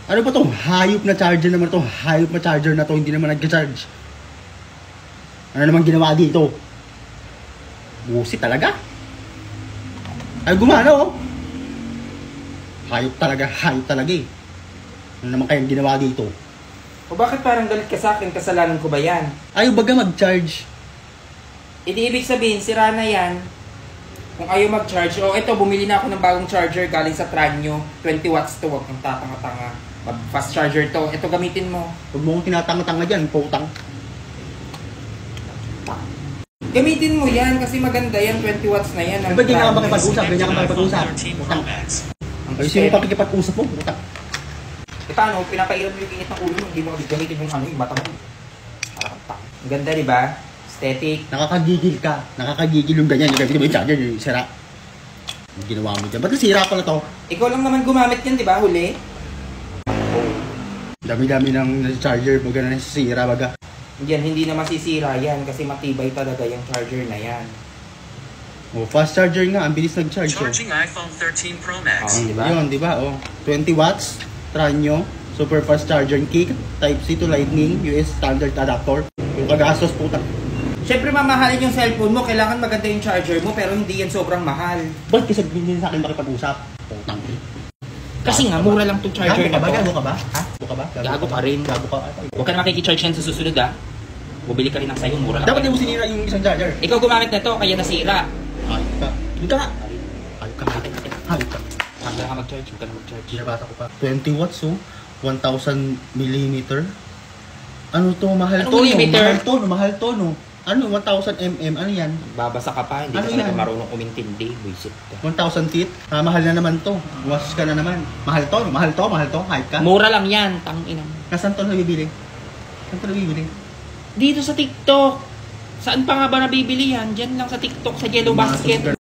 Ano ba tong hayop na charger naman to? Hayop na charger na to, hindi naman nag-charge. Ano naman ginawa dito? Busi talaga. Ay, gumana oh. Hayop talaga eh. Ano naman kayang ginawa dito? O bakit parang galit ka sa akin? Kasalanan ko ba yan? Ayaw baga mag-charge. Hindi ibig sabihin, sira na yan. Kung ayaw mag-charge, o ito, bumili na ako ng bagong charger galing sa Tranyo. 20 watts to, wag kang tatanga-tanga. Fast charger to. Ito gamitin mo. Huwag mo kong tinatanga-tanga dyan, putang. Gamitin mo yan kasi maganda yan. 20 watts na yan. Ba't di nga ka makipag-usap? Ganyan ka makipag-usap. Putang. Ay, sino pa pakikipag-usap mo? Putang. E paano? Pinapairam mo yung init ng ulo mo. Hindi mo gamitin yung ano, yung mata mo. Ang ganda, di ba? Aesthetic. Nakakagigil ka. Nakakagigil yung ganyan. Yung gamitin mo yung charger, yung sira. Ang ginawa mo dyan. Ba't nasira pala to? Ikaw lang naman gumamit yan, di ba? Huli? Dami-dami ng charger. Baga na nasisira baga. Yan, hindi na masisira yan kasi matibay talaga yung charger na yan. Oh, fast charger nga. Ang bilis nag-charge. Charging iPhone 13 Pro Max. Diba? Yun, di ba? Oh, 20 watts. Tranyo. Super fast charger kick. Type-C to Lightning. US standard adapter. Yung kagastos putang. Siyempre mamahalin yung cellphone mo, kailangan maganda yung charger mo, pero hindi yan sobrang mahal. Ba't kasi binili sa akin makipag-usap? Putang. Kasi nga, mura lang itong charger na to. Gago ka ba? Ha? Gago ka ba? Gago ka rin. Gago ka. Huwag ka na makikicharge yan sa susunod ha. Bumili ka rin ng sayo, mura lang. Dapat hindi mo sinira yung isang charger. Ikaw gumamit na to, kaya nasira. Hayop ka. Hindi ka nga. Hayop ka. Hayop ka. Huwag ka mag-charge, huwag ka na mag-charge. Binabasa ko pa. 20 watts oh. 1,000 millimeter. Ano to? Mahal Anong to. millimeter? Mahal to. Mahal to no. Ano? 1,000 mm. Ano yan? Babasa ka pa, hindi Ano ka yan? marunong umintindi. Buisit ka. 1,000 feet. Mahal na naman to. Was ka na naman. Mahal to. Mahal to. Mahal to. Hayop ka. Mura lang yan, tangina mo. Nasaan to nabibili? Saan to nabibili? Dito sa TikTok. Saan pa nga ba nabibili yan? Diyan lang sa TikTok, sa Yellow Basket.